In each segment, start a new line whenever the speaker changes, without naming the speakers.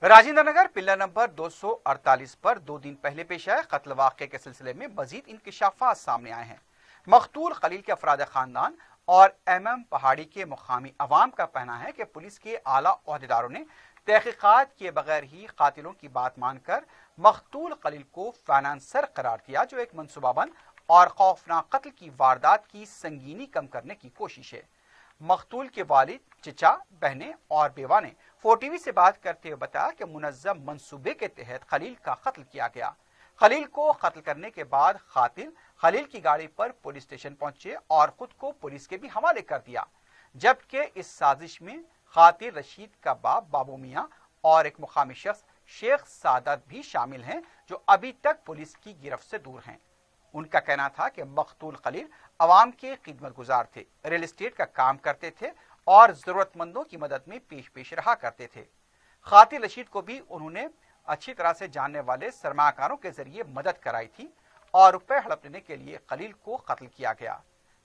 राजेंद्र नगर पिल्ला नंबर 248 पर 2 दिन पहले पेश आए कत्ल वाक़े के सिलसिले में मजीद इंकशाफात सामने आए हैं। मकतूल खलील के अफराद खानदान और MM पहाड़ी के मुकामी अवाम का कहना है कि पुलिस के आला ओहदेदारों ने तहकीकात किए बगैर ही कातिलों की बात मानकर मकतूल खलील को फाइनेंसर करार दिया, जो एक मनसूबाबंद और खौफनाक कत्ल की वारदात की संगीनी कम करने की कोशिश है। मकतूल के वालिद, चचा, बहनें और बेवा ने 4TV से बात करते हुए बताया कि मुनज़्ज़म मंसूबे के तहत खलील का कत्ल किया गया। खलील को कत्ल करने के बाद कातिल खलील की गाड़ी पर पुलिस स्टेशन पहुंचे और खुद को पुलिस के भी हवाले कर दिया, जबकि इस साजिश में कातिल रशीद का बाप बाबू मियाँ और एक मुकामी शख्स शेख सादत भी शामिल हैं, जो अभी तक पुलिस की गिरफ्त से दूर हैं। उनका कहना था कि मकतूल खलील अवाम के खिदमत गुजार थे, रियल एस्टेट का काम करते थे और जरूरतमंदों की मदद में पेश रहा करते थे। कातिल रशीद को भी उन्होंने अच्छी तरह से जानने वाले सरमाकारों के जरिए मदद कराई थी और रुपए हड़प लेने के लिए खलील को कत्ल किया गया।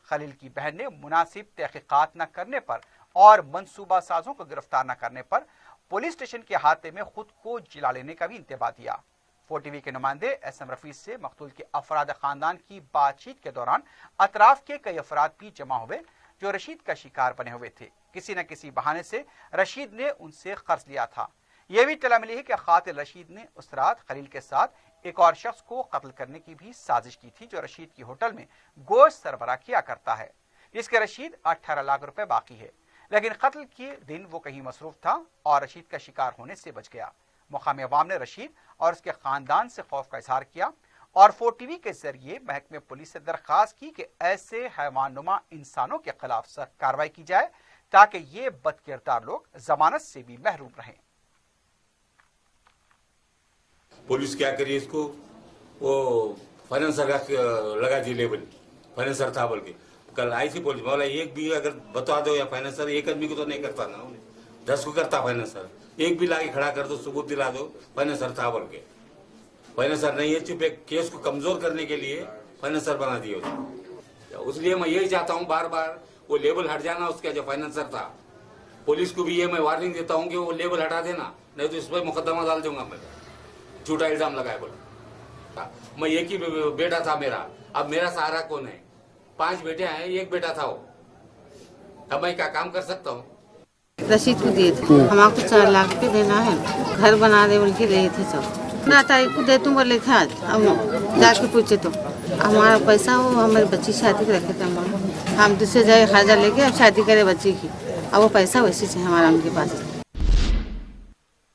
खलील की बहन ने मुनासिब तहकीकात न करने पर और मंसूबा साजों को गिरफ्तार न करने पर पुलिस स्टेशन के हाथे में खुद को जिला लेने का भी इंतबा दिया। 4TV के नुमाइंदे SM रफीज से मकतूल के अफराद खानदान की बातचीत के दौरान अतराफ के कई अफराद भी जमा हुए जो रशीद का शिकार बने हुए थे। किसी न किसी बहाने से रशीद ने उनसे कर्ज लिया था। यह भी इत्तला मिली है कि कातिल रशीद ने उसरात खलील के साथ एक और शख्स को कत्ल करने की भी साजिश की थी, जो रशीद की होटल में गोश्त सरबराह किया करता है, जिसके रशीद 18 लाख रुपए बाकी है। लेकिन कत्ल के दिन वो कहीं मसरूफ था और रशीद का शिकार होने से बच गया। मुकामी अवाम ने रशीद और उसके खानदान से खौफ का इजहार किया और 4TV के जरिए महकमे पुलिस से दरखास्त की कि ऐसे हैवानुमा इंसानों के खिलाफ सख्त कार्रवाई की जाए ताकि ये बदकिरदार लोग जमानत से भी महरूम रहें।
पुलिस क्या करी, इसको वो फाइनेंसर लगा दी लेबल, फाइनेंसर था बोल के। कल आई थी पुलिस, बोला एक भी अगर बता दो या फाइनेंसर, एक आदमी को तो नहीं करता ना, 10 को करता फाइनेंसर, एक भी लाके खड़ा कर दो, सबूत दिला दो फाइनेंसर था बोल के। फाइनेंसर नहीं है, चुप एक केस को कमजोर करने के लिए फाइनेंसर बना दिए उसको। इसलिए मैं यही चाहता हूँ बार बार वो लेबल हट जाना उसका, जो फाइनेंसर था। पुलिस को भी ये मैं वार्निंग देता हूँ कि वो लेबल हटा देना, नहीं तो इस पर मुकदमा डाल दूंगा मैं, झूठा इल्जाम लगाए बोला। मैं एक ही बेटा था मेरा, अब मेरा सहारा कौन है? 5 बेटे हैं, एक बेटा था वो, अब मैं क्या काम कर सकता हूँ?
रशीद को दिए थे, हमारे 4 लाख रुपये देना है, घर बना रहे बोल के रहे थे सब। ना तारीख को दे तुम बोले थे, आज हम जाके पूछे तो हमारा पैसा वो हमारे बच्ची शादी के रखे थे, हम दूसरे जगह खर्चा लेके अब शादी करे बच्ची की, अब वो पैसा वैसे से हमारा उनके पास।